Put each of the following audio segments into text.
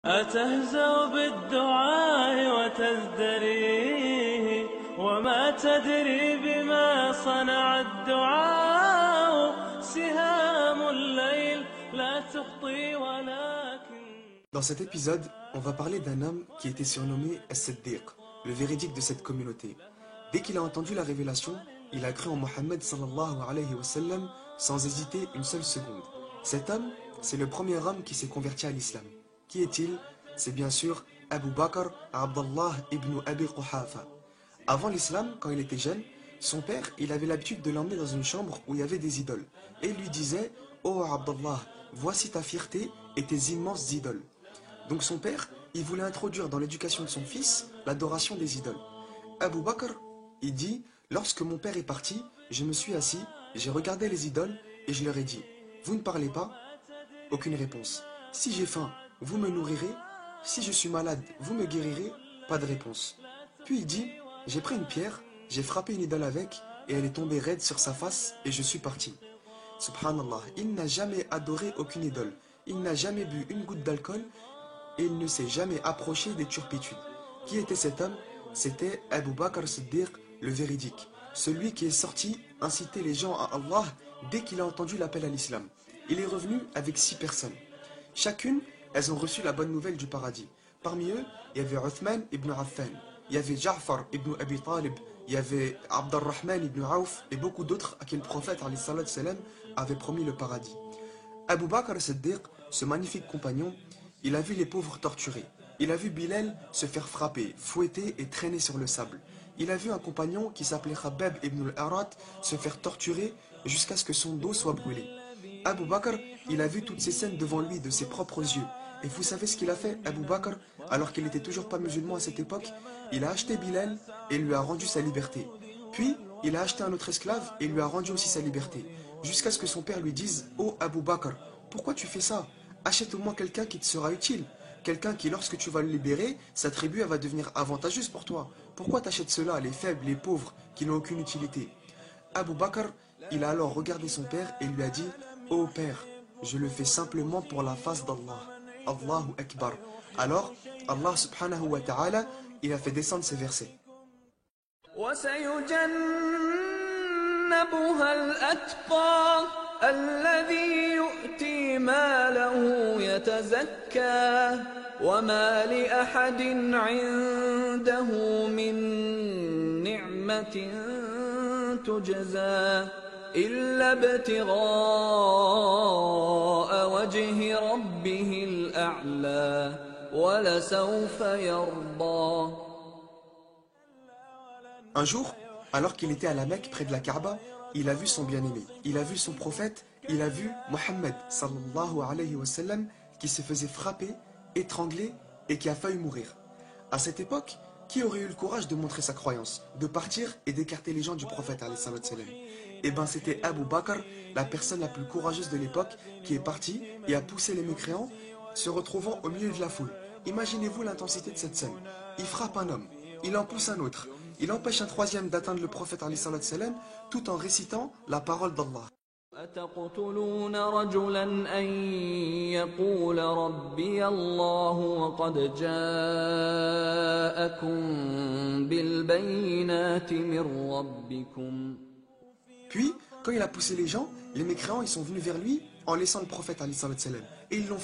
أتهزأ بالدعاء وتزدريه وما تدري بما صنع الدعاء سهام الليل لا تخطي ولكن. Dans cet épisode, on va parler d'un homme qui était surnommé As-Siddiq, le véridique de cette communauté. Dès qu'il a entendu la révélation, il a cru en Mohammed sallallahu alayhi wa sallam sans hésiter une seule seconde. Cet homme, c'est le premier homme qui s'est converti à l'islam. Qui est-il? C'est bien sûr Abu Bakr Abdallah ibn Abi Quhafa. Avant l'islam, quand il était jeune, son père, il avait l'habitude de l'emmener dans une chambre où il y avait des idoles. Et il lui disait: « Oh Abdallah, voici ta fierté et tes immenses idoles. » Donc son père, il voulait introduire dans l'éducation de son fils l'adoration des idoles. Abu Bakr, il dit: « Lorsque mon père est parti, je me suis assis, j'ai regardé les idoles et je leur ai dit: vous ne parlez pas? Aucune réponse. Si j'ai faim, vous me nourrirez? Si je suis malade, vous me guérirez? Pas de réponse. Puis il dit: j'ai pris une pierre, j'ai frappé une idole avec et elle est tombée raide sur sa face et je suis parti. » Subhanallah, il n'a jamais adoré aucune idole, il n'a jamais bu une goutte d'alcool et il ne s'est jamais approché des turpitudes. Qui était cet homme? C'était Abu Bakr Siddiq, le véridique, celui qui est sorti inciter les gens à Allah dès qu'il a entendu l'appel à l'islam. Il est revenu avec 6 personnes. Chacune, elles ont reçu la bonne nouvelle du paradis. Parmi eux, il y avait Uthman ibn Affan, il y avait Ja'far ibn Abi Talib, il y avait Abdurrahman ibn Auf et beaucoup d'autres à qui le prophète avait promis le paradis. Abu Bakr Siddiq, ce magnifique compagnon, il a vu les pauvres torturés. Il a vu Bilal se faire frapper, fouetter et traîner sur le sable. Il a vu un compagnon qui s'appelait Khabbab ibn al-Arat se faire torturer jusqu'à ce que son dos soit brûlé. Abu Bakr, il a vu toutes ces scènes devant lui de ses propres yeux. Et vous savez ce qu'il a fait, Abu Bakr, alors qu'il n'était toujours pas musulman à cette époque? Il a acheté Bilal et lui a rendu sa liberté. Puis, il a acheté un autre esclave et lui a rendu aussi sa liberté. Jusqu'à ce que son père lui dise: « Oh Abu Bakr, pourquoi tu fais ça? Achète au moins quelqu'un qui te sera utile. Quelqu'un qui, lorsque tu vas le libérer, sa tribu elle va devenir avantageuse pour toi. Pourquoi t'achètes cela, les faibles, les pauvres, qui n'ont aucune utilité? » Abu Bakr, il a alors regardé son père et lui a dit: « Oh père, je le fais simplement pour la face d'Allah. Allahu Akbar. » Alors, Allah subhanahu wa ta'ala, il a fait descendre ces versets. وسيجنبها الأتقى الذي يؤتي ماله يتزكى وما لأحد عنده من نعمة تجزى إلا ابتغاء وجه ربه الأعلى ولسوف يرضى. Un jour, alors qu'il était à la Mecque près de la Kaaba, il a vu son bien-aimé, il a vu son prophète, il a vu Mohammed sallallahu alayhi wa sallam qui se faisait frapper, étrangler et qui a failli mourir. À cette époque, qui aurait eu le courage de montrer sa croyance, de partir et d'écarter les gens du prophète alayhi sallam? Eh bien c'était Abu Bakr, la personne la plus courageuse de l'époque, qui est parti et a poussé les mécréants, se retrouvant au milieu de la foule. Imaginez-vous l'intensité de cette scène. Il frappe un homme, il en pousse un autre, il empêche un troisième d'atteindre le prophète alayhi salam tout en récitant la parole d'Allah. أتقتلون رجلا أن يقول ربي الله وقد جاءكم بالبينات من ربكم. Puis, quand il a poussé les gens, les mécréants ils sont venus vers lui en laissant le prophète alayhi salam. Et ils l'ont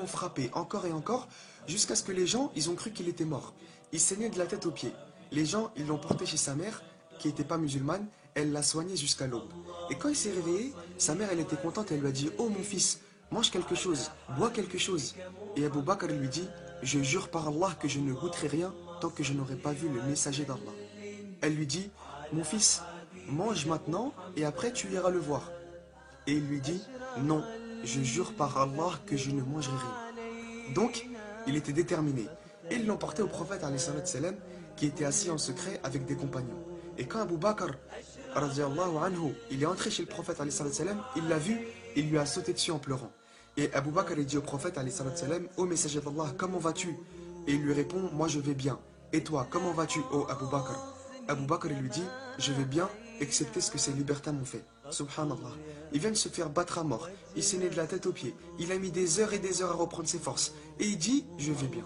frappé encore et encore, jusqu'à ce que les gens ils ont cru qu'il était mort. Il saignait de la tête aux pieds. Les gens ils l'ont porté chez sa mère, qui n'était pas musulmane, elle l'a soigné jusqu'à l'aube. Et quand il s'est réveillé, sa mère elle était contente, elle lui a dit: « Oh mon fils, mange quelque chose, bois quelque chose. » Et Abu Bakr lui dit: « Je jure par Allah que je ne goûterai rien tant que je n'aurai pas vu le messager d'Allah. » Elle lui dit: « Mon fils, mange maintenant et après tu iras le voir. » Et il lui dit: « Non, je jure par Allah que je ne mangerai rien. » Donc, il était déterminé. Et ils l'ont porté au prophète alayhi salam, qui était assis en secret avec des compagnons. Et quand Abu Bakr, anhu, il est entré chez le prophète, il l'a vu, il lui a sauté dessus en pleurant. Et Abu Bakr dit au prophète, ô messager d'Allah, comment vas-tu? Et il lui répond: moi je vais bien. Et toi, comment vas-tu, ô Abu Bakr? Abu Bakr lui dit: je vais bien, excepté ce que ces libertins m'ont fait. Subhanallah. Il vient de se faire battre à mort. Il s'est né de la tête aux pieds. Il a mis des heures et des heures à reprendre ses forces. Et il dit, je vais bien.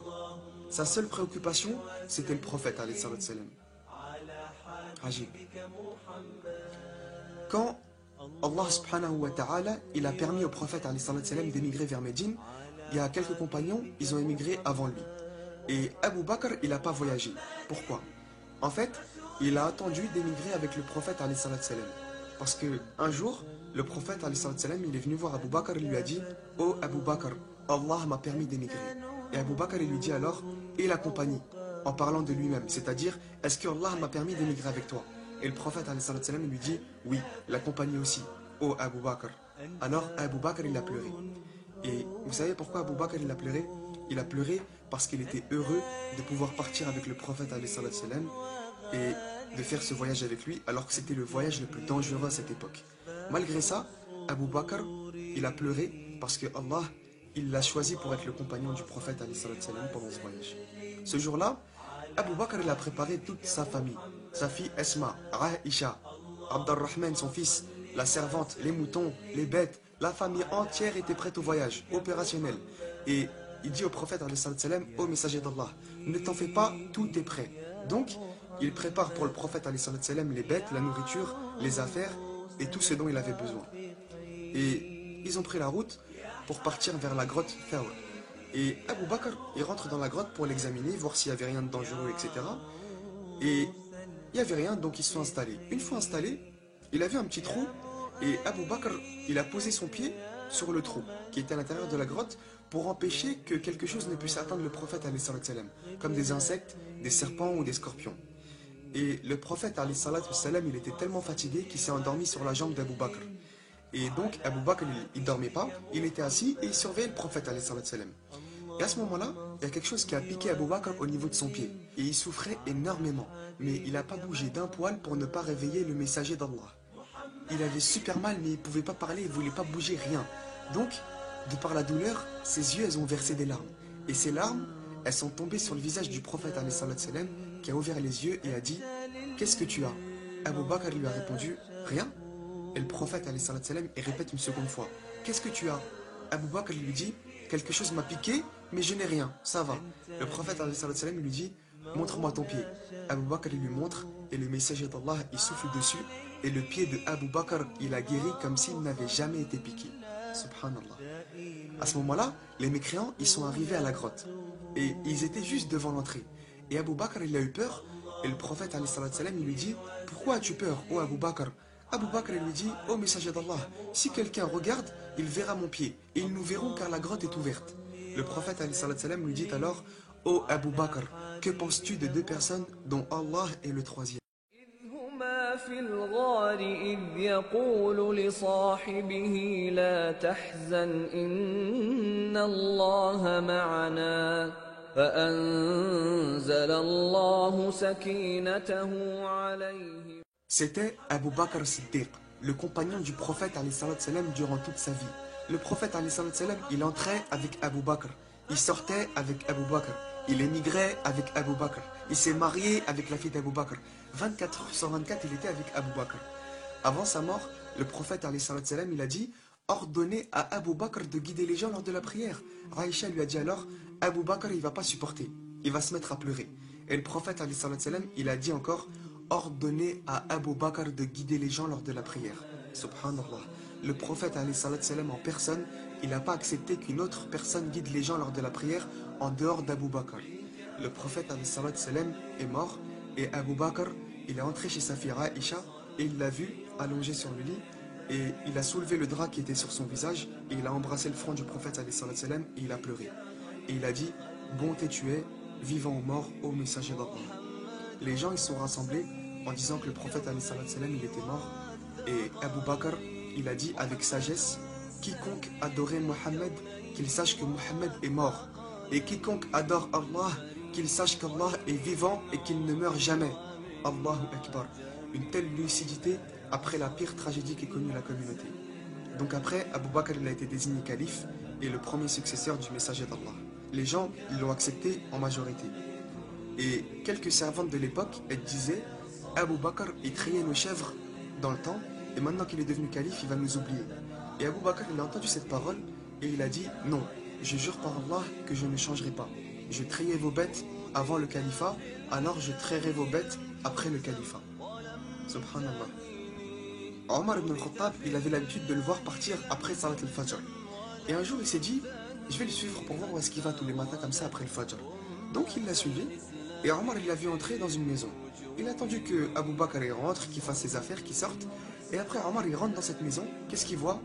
Sa seule préoccupation, c'était le prophète, alayhi salatu salam. Ajib. Quand Allah subhanahu wa ta'ala, il a permis au prophète, alayhi salatu salam, d'émigrer vers Médine, il y a quelques compagnons, ils ont émigré avant lui. Et Abu Bakr, il n'a pas voyagé. Pourquoi? En fait, il a attendu d'émigrer avec le prophète, alayhi salatu salam. Parce qu'un jour, le prophète, alayhi salatu salam, il est venu voir Abu Bakr et lui a dit, oh Abu Bakr, Allah m'a permis d'émigrer. Et Abu Bakr, il lui dit alors, et la compagnie, en parlant de lui-même, c'est-à-dire, est-ce que Allah m'a permis d'émigrer avec toi? Et le prophète, alayhi salatu salam, il lui dit, oui, la compagnie aussi, oh Abu Bakr. Alors Abu Bakr, il a pleuré. Et vous savez pourquoi Abu Bakr, il a pleuré? Il a pleuré parce qu'il était heureux de pouvoir partir avec le prophète, alayhi salatu salam, et de faire ce voyage avec lui, alors que c'était le voyage le plus dangereux à cette époque. Malgré ça, Abu Bakr, il a pleuré parce que Allah, il l'a choisi pour être le compagnon du prophète, alayhi salatu salam, pendant ce voyage. Ce jour-là, Abu Bakr, il a préparé toute sa famille. Sa fille Esma, Aisha, Abdurrahman, son fils, la servante, les moutons, les bêtes, la famille entière était prête au voyage, opérationnel. Et il dit au prophète, alayhi salatu salam, ô messager d'Allah, ne t'en fais pas, tout est prêt. Donc, il prépare pour le prophète, alayhi salatu salam, les bêtes, la nourriture, les affaires et tout ce dont il avait besoin. Et ils ont pris la route pour partir vers la grotte Thawr. Et Abu Bakr, il rentre dans la grotte pour l'examiner, voir s'il n'y avait rien de dangereux, etc. Et il n'y avait rien, donc ils se sont installés. Une fois installés, il a vu un petit trou, et Abu Bakr, il a posé son pied sur le trou, qui était à l'intérieur de la grotte, pour empêcher que quelque chose ne puisse atteindre le prophète, alayhi salatu salam, comme des insectes, des serpents ou des scorpions. Et le prophète, alayhi salatu salam, il était tellement fatigué qu'il s'est endormi sur la jambe d'Abu Bakr. Et donc, Abu Bakr, il ne dormait pas, il était assis et il surveillait le prophète, alayhi salatu salam. Et à ce moment-là, il y a quelque chose qui a piqué Abu Bakr au niveau de son pied. Et il souffrait énormément. Mais il n'a pas bougé d'un poil pour ne pas réveiller le messager d'Allah. Il avait super mal, mais il ne pouvait pas parler, il ne voulait pas bouger, rien. Donc, de par la douleur, ses yeux, elles ont versé des larmes. Et ces larmes, elles sont tombées sur le visage du prophète, alayhi salatu salam, qui a ouvert les yeux et a dit, qu'est-ce que tu as? Abu Bakr lui a répondu, rien. Et le prophète, alayhi salatu salam, il répète une seconde fois, qu'est-ce que tu as? Abu Bakr lui dit, quelque chose m'a piqué, mais je n'ai rien, ça va. Le prophète, alayhi salatu salam, lui dit, montre-moi ton pied. Abu Bakr lui montre, et le messager d'Allah, il souffle dessus, et le pied de Abu Bakr, il a guéri comme s'il n'avait jamais été piqué. Subhanallah. À ce moment-là, les mécréants, ils sont arrivés à la grotte. Et ils étaient juste devant l'entrée. Et Abu Bakr, il a eu peur, et le prophète, alayhi salatu salam, il lui dit, pourquoi as-tu peur, ô Abu Bakr? Abu Bakr lui dit, ô messager d'Allah, si quelqu'un regarde, il verra mon pied, et ils nous verront car la grotte est ouverte. Le prophète, alayhi salatu salam, lui dit alors, ô Abu Bakr, que penses-tu de deux personnes dont Allah est le troisième? في الغار إذ يقول لصاحبه لا تحزن إن الله معنا فأنزل الله سكينته عليه. C'était Abu Bakr Siddiq, le compagnon du prophète, alayhi salatu salam, durant toute sa vie. Le prophète, alayhi salatu salam, il entrait avec Abu Bakr, il sortait avec Abu Bakr, il émigrait avec Abu Bakr, il s'est marié avec la fille d'Abu Bakr. 24 heures sur 24, il était avec Abu Bakr. Avant sa mort, le prophète, alayhi salatu salam, il a dit, ordonnez à Abu Bakr de guider les gens lors de la prière. Aïcha lui a dit alors, Abu Bakr, il ne va pas supporter, il va se mettre à pleurer. Et le prophète, alayhi salatu salam, il a dit encore, ordonnez à Abu Bakr de guider les gens lors de la prière. Subhanallah. Le prophète, alayhi salatu salam, en personne, il n'a pas accepté qu'une autre personne guide les gens lors de la prière en dehors d'Abu Bakr. Le prophète, alayhi salatu salam, est mort et Abu Bakr, il est entré chez sa fille Aïcha et il l'a vu allongé sur le lit et il a soulevé le drap qui était sur son visage et il a embrassé le front du prophète, alayhi salatu salam, et il a pleuré. Et il a dit, bonté tu es, vivant ou mort, ô messager d'Allah. Les gens ils sont rassemblés en disant que le prophète, alayhi salatu salam, il était mort. Et Abu Bakr, il a dit avec sagesse, quiconque adorait Mohammed, qu'il sache que Mohammed est mort. Et quiconque adore Allah, qu'il sache qu'Allah est vivant et qu'il ne meurt jamais. Allahu Akbar. Une telle lucidité après la pire tragédie qu'ait connue la communauté. Donc après, Abu Bakr il a été désigné calife et le premier successeur du messager d'Allah. Les gens, ils l'ont accepté en majorité. Et quelques servantes de l'époque, elles disaient, Abu Bakr, il triait nos chèvres dans le temps et maintenant qu'il est devenu calife, il va nous oublier. Et Abu Bakr, il a entendu cette parole et il a dit non, je jure par Allah que je ne changerai pas. Je trayais vos bêtes avant le califat, alors je traierai vos bêtes après le califat. Subhanallah. Omar ibn al-Khattab, il avait l'habitude de le voir partir après Salat al-Fajr. Et un jour, il s'est dit, je vais le suivre pour voir où est-ce qu'il va tous les matins comme ça après le Fajr. Donc il l'a suivi, et Omar, il l'a vu entrer dans une maison. Il a attendu que Abu Bakr il rentre, qu'il fasse ses affaires, qu'il sorte. Et après, Omar, il rentre dans cette maison. Qu'est-ce qu'il voit?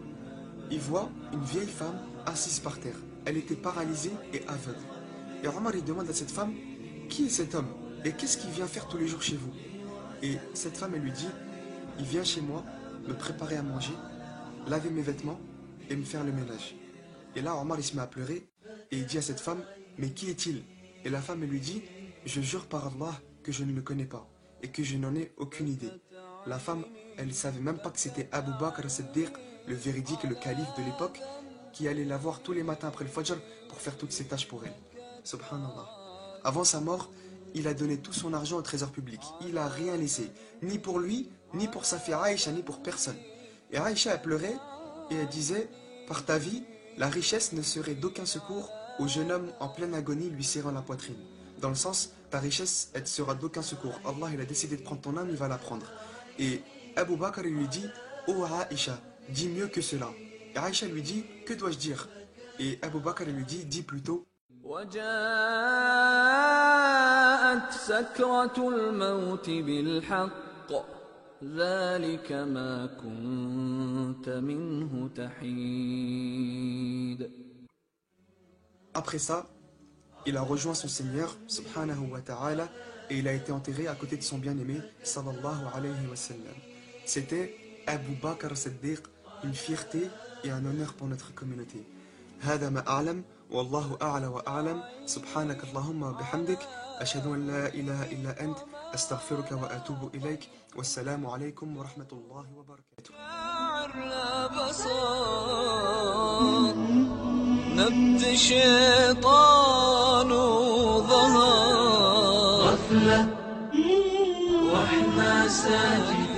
Il voit une vieille femme assise par terre. Elle était paralysée et aveugle. Et Omar, il demande à cette femme, qui est cet homme? Et qu'est-ce qu'il vient faire tous les jours chez vous? Et cette femme, elle lui dit, il vient chez moi, me préparer à manger, laver mes vêtements et me faire le ménage. Et là, Omar, il se met à pleurer et il dit à cette femme, mais qui est-il? Et la femme, elle lui dit, je jure par Allah que je ne le connais pas et que je n'en ai aucune idée. La femme, elle ne savait même pas que c'était Abu Bakr as-Siddiq, le véridique, le calife de l'époque, qui allait la voir tous les matins après le Fajr pour faire toutes ses tâches pour elle. Subhanallah. Avant sa mort, il a donné tout son argent au trésor public. Il n'a rien laissé, ni pour lui, ni pour sa fille Aïcha, ni pour personne. Et Aïcha, elle pleurait et elle disait, par ta vie, la richesse ne serait d'aucun secours au jeune homme en pleine agonie lui serrant la poitrine. Dans le sens, ta richesse, elle ne sera d'aucun secours. Allah, il a décidé de prendre ton âme, il va la prendre. Et Abu Bakr, il lui dit, oh Aïcha, dis mieux que cela. Et Aïcha lui dit, que dois-je dire? Et Abu Bakr, il lui dit, dis plutôt, وجاءت سكرة الموت بالحق ذلك ما كنت منه تحيد. Après ça, il a rejoint son Seigneur, subhanahu wa ta'ala, et il a été enterré à côté de son bien-aimé, sallallahu alayhi wa sallam. C'était Abu Bakr as-Siddiq, une fierté et un honneur pour notre communauté. هذا ما أعلم والله أعلى وأعلم سبحانك اللهم وبحمدك أشهد أن لا إله إلا أنت أستغفرك وأتوب إليك والسلام عليكم ورحمة الله وبركاته. نبت شيطان ظهر غفلة واحنا ساجدين